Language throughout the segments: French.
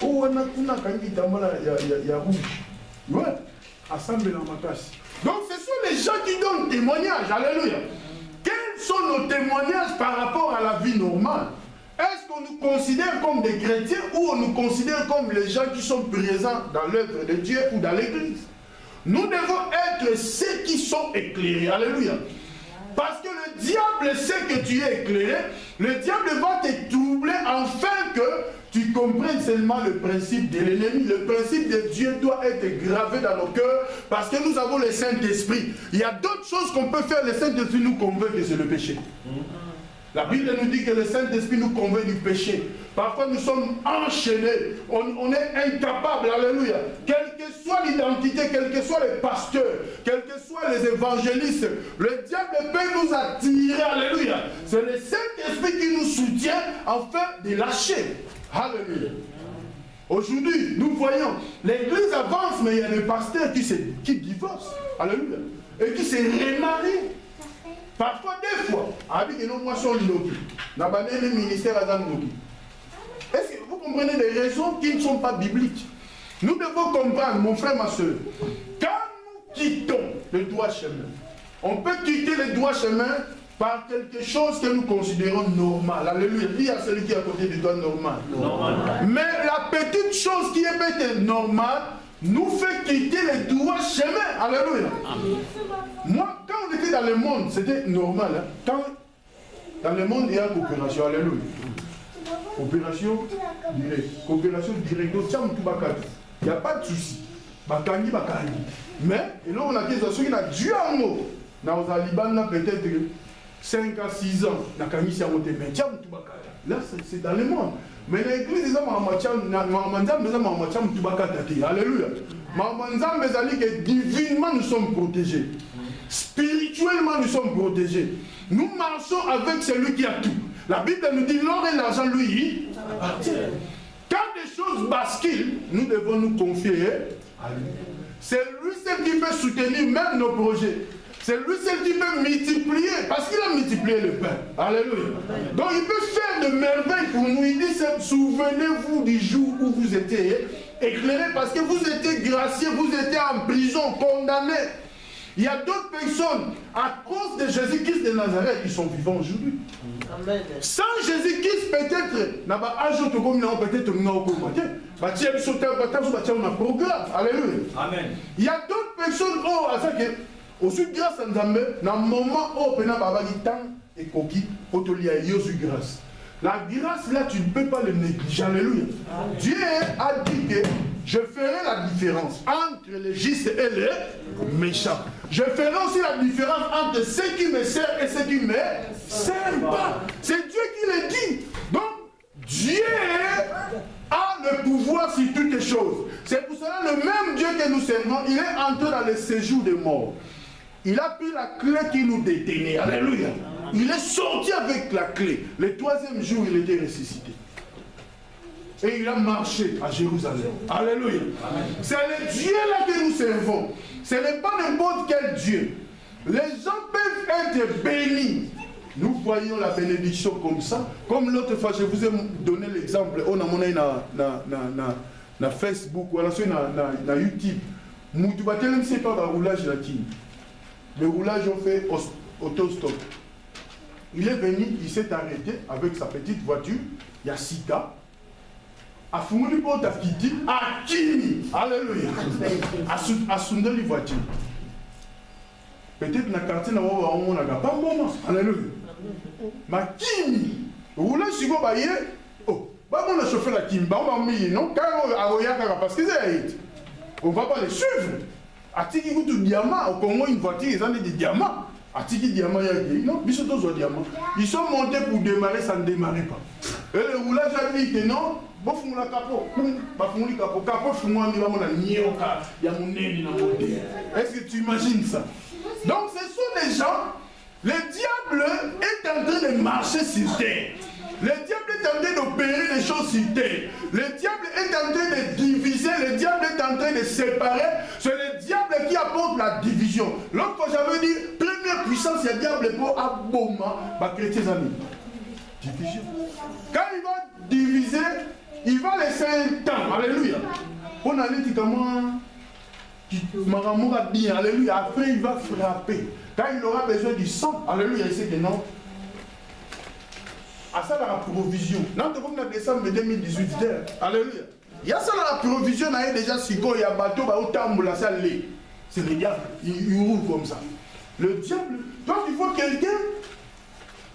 Oh, on a rouge. Ouais, assemblée dans ma classe. Donc ce sont les gens qui donnent témoignage. Alléluia. Quels sont nos témoignages par rapport à la vie normale? Est-ce qu'on nous considère comme des chrétiens ou on nous considère comme les gens qui sont présents dans l'œuvre de Dieu ou dans l'église? Nous devons être ceux qui sont éclairés. Alléluia. Parce que le diable sait que tu es éclairé. Le diable va te troubler afin que tu comprennes seulement le principe de l'ennemi. Le principe de Dieu doit être gravé dans nos cœurs parce que nous avons le Saint-Esprit. Il y a d'autres choses qu'on peut faire. Le Saint-Esprit nous convainc que c'est le péché. La Bible nous dit que le Saint-Esprit nous convainc du péché. Parfois nous sommes enchaînés, on est incapables, alléluia. Quelle que soit l'identité, quels que soient les pasteurs, quels que soient les évangélistes, le diable peut nous attirer, alléluia. C'est le Saint-Esprit qui nous soutient afin de lâcher. Alléluia. Aujourd'hui, nous voyons, l'église avance, mais il y a des pasteurs qui divorcent, alléluia, et qui se remarient. Parfois, des fois, avec nos moissons Noki, dans le ministère à Noki. Est-ce que vous comprenez des raisons qui ne sont pas bibliques? Nous devons comprendre, mon frère, ma soeur, quand nous quittons le droit chemin, on peut quitter le droit chemin par quelque chose que nous considérons normal. Alléluia. Dis à celui qui est à côté de toi normal. Mais la petite chose qui est peut-être normale nous fait quitter le droit chemin. Alléluia. Moi, quand on était dans le monde, c'était normal. Hein? Quand, dans le monde, il y a coopération. Alléluia. Coopération directe. Coopération directe. Il n'y a pas de souci. Mais, et là, on a dit, ceux qui ont Dieu en nous, dans le Liban, peut-être 5 à 6 ans, là, c'est dans le monde. Mais l'église, alléluia. Que divinement nous sommes protégés. Spirituellement nous sommes protégés. Nous marchons avec celui qui a tout. La Bible nous dit l'or et l'argent lui appartient. Quand des choses basculent, nous devons nous confier à lui. C'est lui seul qui peut soutenir même nos projets. C'est lui seul qui peut multiplier, parce qu'il a multiplié le pain. Alléluia. Donc il peut faire de merveilles pour nous. Il dit, souvenez-vous du jour où vous étiez éclairés, parce que vous étiez graciés, vous étiez en prison, condamnés. Il y a d'autres personnes, à cause de Jésus-Christ de Nazareth, qui sont vivants aujourd'hui. Sans Jésus-Christ, peut-être, alléluia. Amen. Il y a d'autres personnes, aussi grâce à Nzambe, dans le moment où on a et coquille, grâce. La grâce là, tu ne peux pas le négliger. Alléluia. Dieu a dit que je ferai la différence entre les justes et les méchants. Je ferai aussi la différence entre ceux qui me servent et ceux qui ne me servent pas. C'est Dieu qui le dit. Donc, Dieu a le pouvoir sur toutes les choses. C'est pour cela le même Dieu que nous servons, il est entré dans le séjour des morts. Il a pris la clé qui nous détenait. Alléluia. Il est sorti avec la clé. Le 3e jour, il était ressuscité. Et il a marché à Jérusalem. Alléluia. C'est le Dieu là que nous servons. Ce n'est pas n'importe quel Dieu. Les gens peuvent être bénis. Nous voyons la bénédiction comme ça. Comme l'autre fois, je vous ai donné l'exemple. On a mon na Facebook, ou na YouTube. Nous ne sais pas le roulage latine. Le roulage, on fait autostop. Il est venu, il s'est arrêté avec sa petite voiture. Il y a Sita. A Fumuli Pota Kiti, à Kini. Alléluia. À Sundali voiture. Peut-être dans le quartier, on n'a pas de moment. Alléluia. Mais Kini. Le roulage, si vous voyez, oh, on a chauffé la Kini. On va mis, non? Parce que on ne va pas les suivre. Atiki du diamant, au Congo, une voiture, ils ont des diamants. Atiki diamant, il y a non, ils sont tous diamants. Ils sont montés pour démarrer, ça ne démarrait pas. Et le roulage a dit que non, bon, il faut le capot. Est-ce que tu imagines ça? Donc, ce sont des gens, le diable est en train de marcher sur terre. Le diable est en train d'opérer des choses sur terre. Le diable est en train de diviser. Le diable est en train de séparer. C'est le diable qui apporte la division. L'autre fois, j'avais dit, première puissance, c'est le diable pour abommer les chrétiens amis. Division. Quand il va diviser, il va laisser un temps. Alléluia. On a dit comment Maramura bien. Alléluia. Après, il va frapper. Quand il aura besoin du sang, alléluia, il sait que non. À ça, la provision. Non, comme la décembre 2018, alléluia. Il y a ça, la provision, il y a déjà Siko, il y a bateau, c'est le diable, il roule comme ça. Le diable, donc il faut quelqu'un.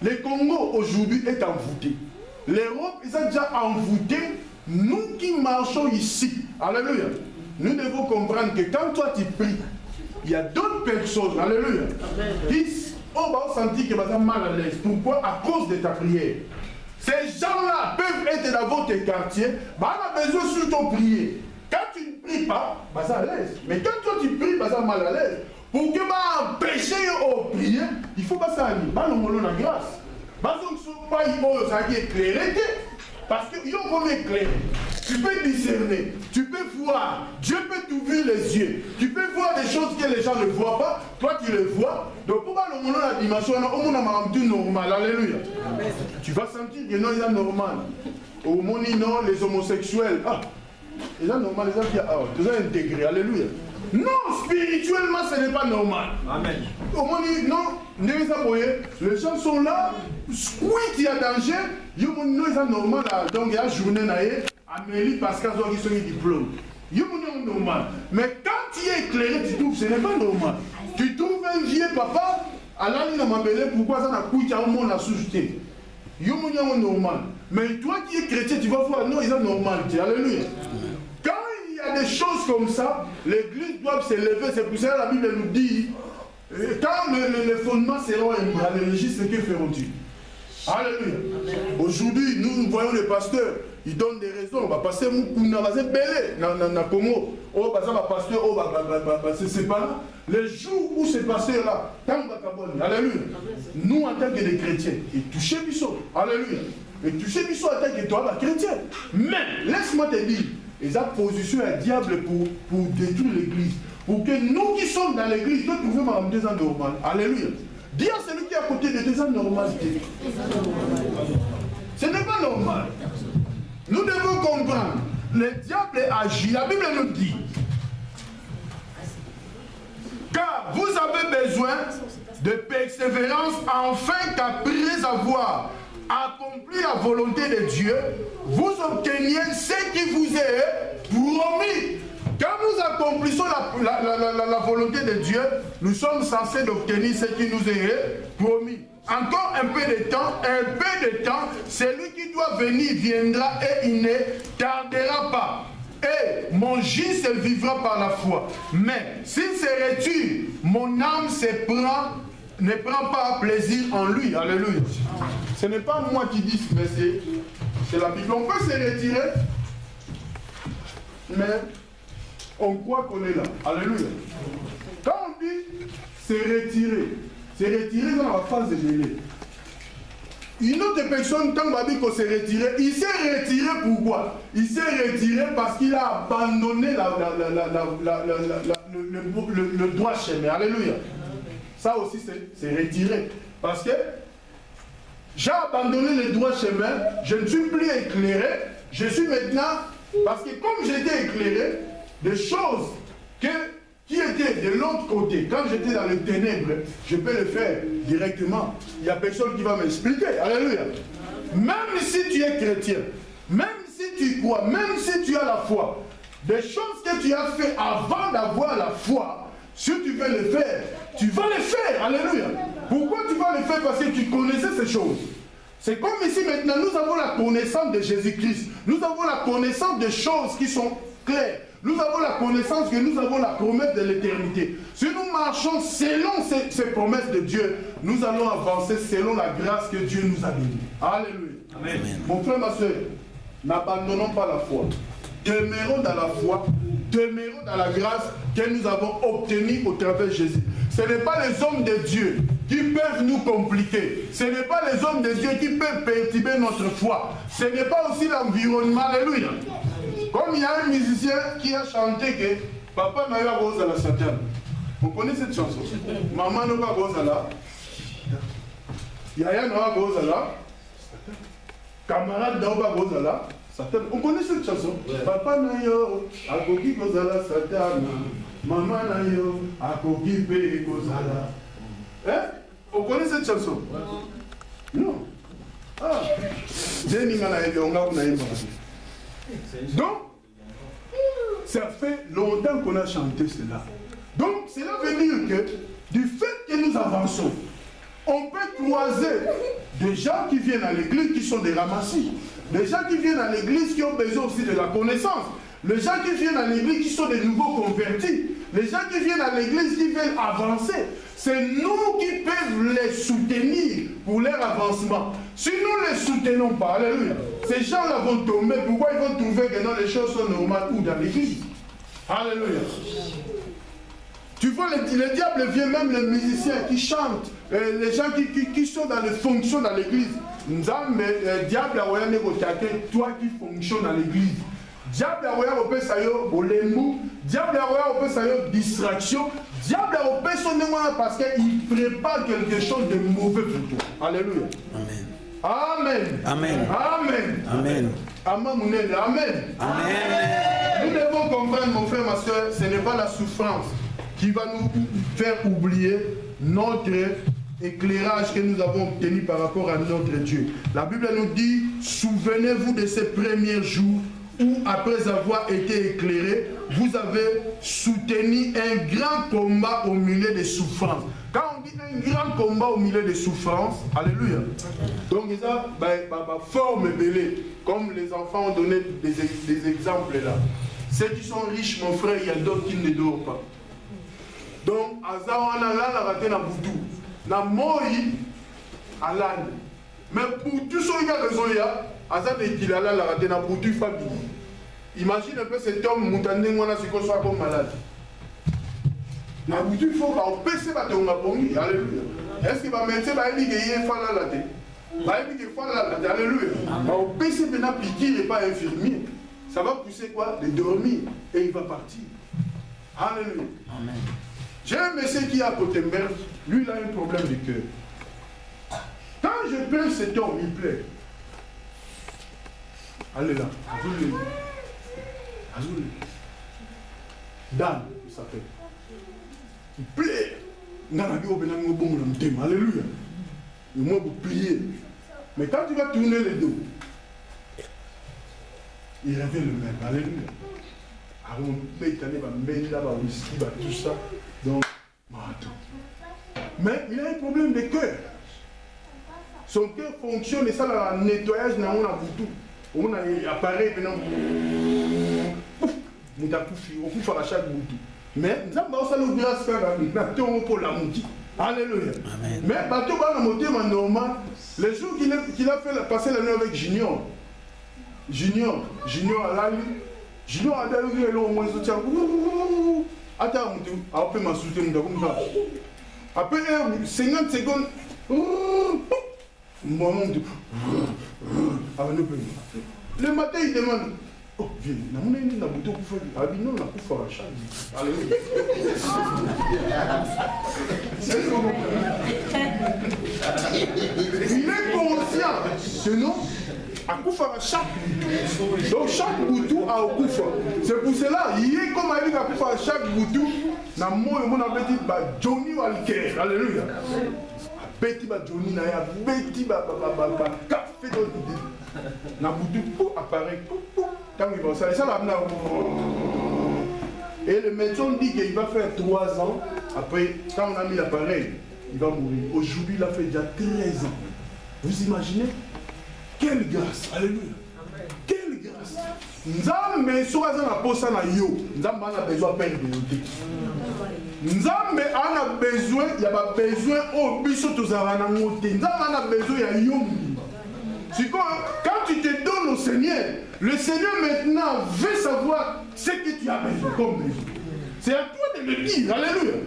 Le Congo aujourd'hui est envoûté. L'Europe est déjà envoûtée. Nous qui marchons ici, alléluia, nous devons comprendre que quand toi tu pries, il y a d'autres personnes, alléluia, qui ont senti qu'ils sont mal à l'aise. Pourquoi? À cause de ta prière. Ces gens-là peuvent être dans votre quartier, on a besoin surtout de prier. Quand tu ne pries pas, ça à l'aise. Mais quand toi tu pries, ça mal à l'aise. Pour que empêcher de prier, il faut pas ça aller. On a la grâce. Ça qui est éclairé. Parce que yo comme éclairé. Tu peux discerner, tu peux voir, Dieu peut t'ouvrir les yeux, tu peux voir des choses que les gens ne voient pas, toi tu les vois. Donc pourquoi le monde a la dimension, on a normal, alléluia. Tu vas sentir que non, il est normal. Au monde, non, les homosexuels, les gens normaux, les gens qui ont intégré, alléluia. Non, spirituellement, ce n'est pas normal. Amen. Au monde, non, les gens sont là, oui, il y a danger, ils sont normal, donc il y a journée, Amélie Pascal qui sont diplôme. Ils sont normal. Mais quand tu es éclairé, tu trouves que ce n'est pas normal. Tu trouves un vieux papa, alors il m'a appelé pourquoi ça n'a pas coûté au monde à susciter. Ils sont normal. Mais toi qui es chrétien, tu vas voir, non, ils sont normal. Alléluia. Quand il y a des choses comme ça, l'église doit s'élever. C'est pour ça que la Bible nous dit, quand les fondements seront ébranlés, ce que feront-ils? Alléluia. Aujourd'hui, nous voyons les pasteurs, ils donnent des raisons. On va passer Moukuna, on va se belé dans Congo. Oh, bah ça va pasteur, oh, c'est pas là. Les jours où ces pasteurs-là, tant que alléluia. Nous, en tant que des chrétiens, et toucher Bissot, alléluia. Et toucher Bissot en tant que toi, chrétien. Mais, laisse-moi te dire, ils ont position un diable pour détruire l'église. Pour que nous qui sommes dans l'église, nous trouvions en deux ans normal. Alléluia. Dis à celui qui est à côté de tes normalité. Ce n'est pas normal. Nous devons comprendre. Le diable agit. La Bible nous dit. Car vous avez besoin de persévérance afin qu'après avoir accompli la volonté de Dieu, vous obteniez ce qui vous est promis. Quand nous accomplissons la volonté de Dieu, nous sommes censés obtenir ce qui nous est promis. Encore un peu de temps, celui qui doit venir viendra et il ne tardera pas. Et mon juste vivra par la foi. Mais s'il se retire, mon âme ne prend pas plaisir en lui. Alléluia. Ce n'est pas moi qui dis, mais c'est la Bible. On peut se retirer, mais on croit qu'on est là. Alléluia. Quand on dit se retirer dans la phase de délai. Une autre personne, quand on va dire qu'on s'est retiré, il s'est retiré pourquoi? Il s'est retiré parce qu'il a abandonné le droit chemin. Alléluia. Ça aussi, c'est retiré. Parce que j'ai abandonné le droit chemin, je ne suis plus éclairé, je suis maintenant, parce que comme j'étais éclairé, des choses qui étaient de l'autre côté, quand j'étais dans les ténèbres, je peux le faire directement. Il n'y a personne qui va m'expliquer. Alléluia. Même si tu es chrétien, même si tu crois, même si tu as la foi, des choses que tu as fait avant d'avoir la foi, si tu veux le faire, tu vas le faire. Alléluia. Pourquoi tu vas le faire? Parce que tu connaissais ces choses. C'est comme ici maintenant, nous avons la connaissance de Jésus-Christ. Nous avons la connaissance des choses qui sont claires. Nous avons la connaissance que nous avons la promesse de l'éternité. Si nous marchons selon ces promesses de Dieu, nous allons avancer selon la grâce que Dieu nous a donnée. Alléluia. Amen. Mon frère, ma soeur, n'abandonnons pas la foi. Demeurons dans la foi, demeurons dans la grâce que nous avons obtenue au travers de Jésus. Ce n'est pas les hommes de Dieu qui peuvent nous compliquer. Ce n'est pas les hommes de Dieu qui peuvent perturber notre foi. Ce n'est pas aussi l'environnement. Alléluia. Comme il y a un musicien qui a chanté que Papa n'a pas besoin de la Satan. Vous connaissez cette chanson? Maman n'a pas besoin de la. Yaya n'a pas besoin de la. Camarade n'a pas besoin de la. Satan. On connaît cette chanson? Papa Nayo, Akoki Kozala Satan, Maman Nayo, Akoki Pe Kozala. Hein? On connaît cette chanson? Non. Ah. Donc, ça fait longtemps qu'on a chanté cela. Donc, cela veut dire que, du fait que nous avançons, on peut croiser des gens qui viennent à l'église qui sont des ramassis, des gens qui viennent à l'église qui ont besoin aussi de la connaissance, les gens qui viennent à l'église qui sont des nouveaux convertis, les gens qui viennent à l'église qui veulent avancer. C'est nous qui peuvent les soutenir pour leur avancement. Si nous ne les soutenons pas, alléluia, ces gens-là vont tomber. Pourquoi ils vont trouver que non, les choses sont normales ou dans l'église? Alléluia. Tu vois, le diable vient, même les musiciens qui chantent, les gens qui sont dans les fonctions dans l'église. Le diable a rien toi qui fonctionne dans l'église. Diable a rien au diable a rien distraction. Diable a parce qu'il prépare quelque chose de mauvais pour toi. Alléluia. Amen. Amen. Amen. Amen. Amen. Amen. Amen. Nous devons comprendre, mon frère, ma soeur, ce n'est pas la souffrance qui va nous faire oublier notre éclairage que nous avons obtenu par rapport à notre Dieu. La Bible nous dit, souvenez-vous de ces premiers jours où, après avoir été éclairé, vous avez soutenu un grand combat au milieu des souffrances. Quand on dit un grand combat au milieu des souffrances, alléluia. Donc, il y a une forme belée, comme les enfants ont donné des exemples là. Ceux qui sont riches, mon frère, il y a d'autres qui ne dorment pas. Donc, Azawana là, la raté na boudou. Na moi, à l'âne. Mais pour tous ceux qui ont raison, Azan et Kilala, la raté na boudou, famille. Imagine un peu cet homme, Moutandé, moi, c'est qu'on soit comme malade. Na boudou, il faut qu'on pèse ma tonga pour lui. Alléluia. Est-ce qu'il va mettre ça, il va y avoir la latte? Alléluia. On pèse maintenant piquer, il n'est pas infirmier. Ça va pousser quoi? De dormir. Et il va partir. Alléluia. Amen. J'ai un monsieur qui est à Potemberg, lui il a un problème de cœur. Quand je plains cet homme, il plaît. Allez là, Azoulé. Azoulé. Dan, il s'appelle. Il plaît. Alléluia. Et moi, vous priez. Mais quand tu vas tourner le dos, il revient le même. Alléluia. Tout ça. Donc, mais il a un problème de cœur. Son cœur fonctionne et ça, le nettoyage, on a tout. On a un appareil maintenant. On peut faire à chaque bout. Mais nous avons ça le grâce pour la mouti. Alléluia. Mais bateau va la montée normal. Les jours qu'il a fait passer la nuit avec Junior à la nuit. Junior a d'ailleurs eu au moins soutien. Attends, après ma soutien, après 50 secondes, le matin il demande, oh viens, on a une bouteille pour faire, ah non, on a pour faire un chat. Il est conscient que non. À Koufa, chaque boutou. Donc chaque boutou a au Koufa. C'est pour cela, il est comme avec à Koufa, chaque boutou, na moi, on avait dit Johnny Walker. Alléluia. Petit Johnny, na ya petit café dans l'idée. Na boutou apparaît. Quand il va ça, ça va venir. Et le médecin dit qu'il va faire 3 ans. Après, quand on a mis l'appareil, il va mourir. Aujourd'hui, il a fait déjà 13 ans. Vous imaginez? Quelle grâce, alléluia. Quelle grâce. Nzambe soaza na posa na yo. Nzambe a besoin de peine de Nzambe a besoin, il y a besoin au biso tozara na ngote. Nzambe a besoin ya yo. C'est quoi? Quand tu te donnes au Seigneur, le Seigneur maintenant veut savoir ce que tu as besoin comme besoin. C'est à toi de le dire, alléluia.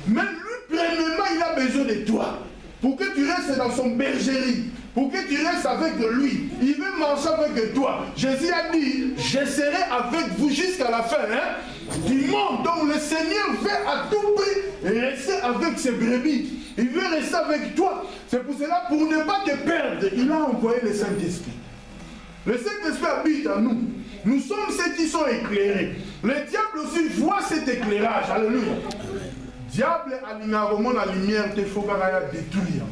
Mais lui, premièrement, il a besoin de toi. Pour que tu restes dans son bergerie. Pour que tu restes avec lui. Il veut marcher avec toi. Jésus a dit, je serai avec vous jusqu'à la fin du monde. Donc le Seigneur veut à tout prix rester avec ses brebis. Il veut rester avec toi. C'est pour cela, pour ne pas te perdre, il a envoyé le Saint-Esprit. Le Saint-Esprit habite en nous. Nous sommes ceux qui sont éclairés. Le diable aussi voit cet éclairage. Alléluia. Diable a la lumière, il faut détruire.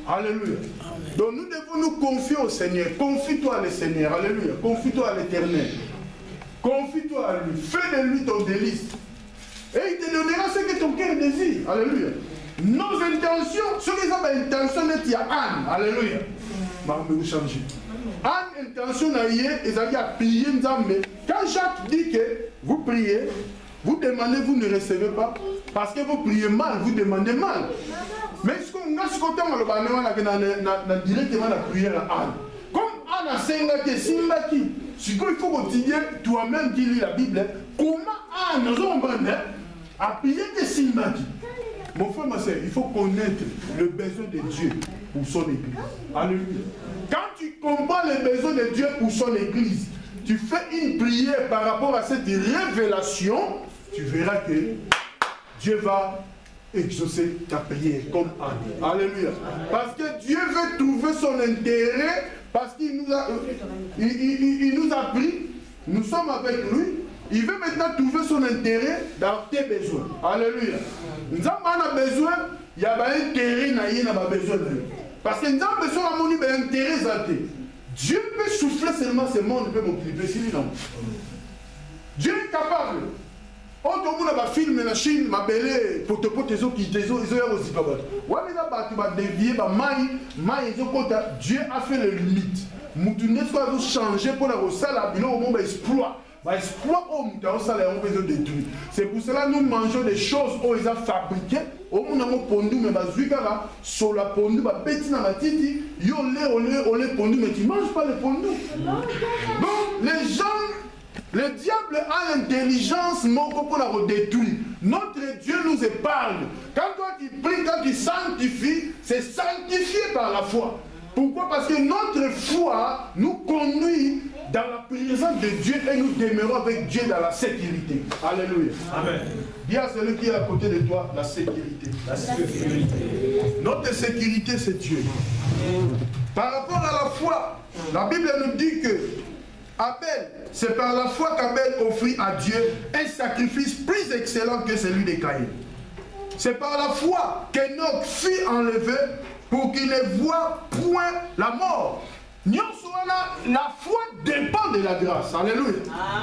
Alléluia. Donc nous devons nous confier au Seigneur. Confie-toi à le Seigneur. Alléluia. Confie-toi à l'Éternel. Confie-toi à lui. Fais de lui ton délice. Et il te donnera ce que ton cœur désire. Alléluia. Nos intentions, ce qui sont les intentions, il y a Anne. Alléluia. Vous changer. Anne, intention est à prier. Quand Jacques dit que vous priez, vous demandez, vous ne recevez pas. Parce que vous priez mal, vous demandez mal. Mais ce qu'on a, ce qu'on a directement la prière à Anne. Comme Anne a sengaki, simbaki, ce qu'il faut quotidien, toi-même qui lis la Bible, comment Anne a prié que simbaki. Mon frère, ma soeur, il faut connaître le besoin de Dieu pour son église. Alléluia. Quand tu comprends les besoins de Dieu pour son église, tu fais une prière par rapport à cette révélation, tu verras que Dieu va exaucer ta prière comme Anne. Alléluia. Parce que Dieu veut trouver son intérêt, parce qu'il nous a, il nous a pris, nous sommes avec lui. Il veut maintenant trouver son intérêt dans tes besoins. Alléluia. Nous avons besoin, il y a un intérêt, il y a besoin de lui. Parce que nous avons besoin d'un intérêt. Dieu peut souffler seulement ce monde, peut m'occuper. Dieu est capable. Quand on a un film en Chine, ma belle, pour te porter les autres, ils ont aussi pas mal. Dieu a fait les limites. Moutoune soit changé pour la salle à bilan au moment exploit. Exploit au mouton, ça les on besoin détruire. C'est pour cela que nous mangeons des choses où ils ont fabriqué. Au moment où pondu, mais bazuika sur la pondu, bah petit na matiti, on les pondu, mais tu manges pas les pondu. Donc les gens. Le diable a l'intelligence pour la détruire. Notre Dieu nous épargne. Quand toi tu pries, quand tu sanctifies, c'est sanctifié par la foi. Pourquoi? Parce que notre foi nous conduit dans la présence de Dieu et nous demeurons avec Dieu dans la sécurité. Alléluia. Amen. Dis à celui qui est à côté de toi, la sécurité. La sécurité. Notre sécurité, c'est Dieu. Par rapport à la foi, la Bible nous dit que Abel, c'est par la foi qu'Abel offrit à Dieu un sacrifice plus excellent que celui de Caïn. C'est par la foi qu'Enoch fut enlevé pour qu'il ne voie point la mort. La foi dépend de la grâce. Alléluia.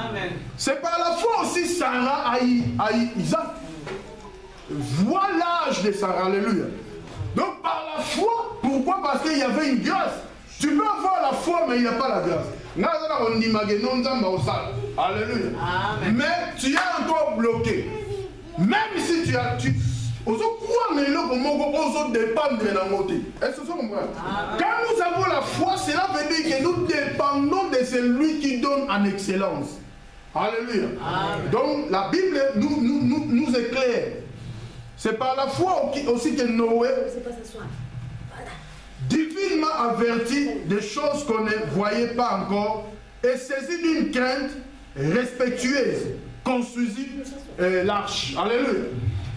Amen. C'est par la foi aussi Sarah a eu Isaac. Voilà l'âge de Sarah. Alléluia. Donc par la foi, pourquoi? Parce qu'il y avait une grâce. Tu peux avoir la foi, mais il n'y a pas la grâce. Alléluia. Amen. Mais tu es encore bloqué. Même si tu as... Quand nous avons la foi, cela veut dire que nous dépendons de celui qui donne en excellence. Alléluia. Amen. Donc la Bible nous éclaire. C'est par la foi aussi que Noé, divinement averti des choses qu'on ne voyait pas encore, et saisi d'une crainte respectueuse, construisit l'arche. Alléluia.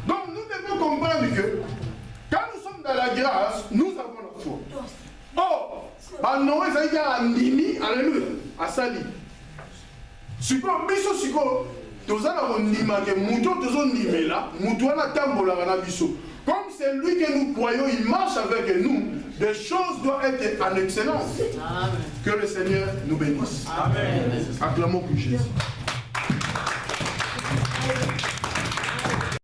Donc nous devons comprendre que quand nous sommes dans la grâce, nous avons la foi. Or, à Noé, ça y a un dimi, alléluia, à Sali. Siko, biso siko, tous en ndima que mouton tous en ndimé là, mouton na tambola na biso. Comme c'est lui que nous croyons, il marche avec nous. Des choses doivent être en excellence. Amen. Que le Seigneur nous bénisse. Amen. Acclamons pour Jésus.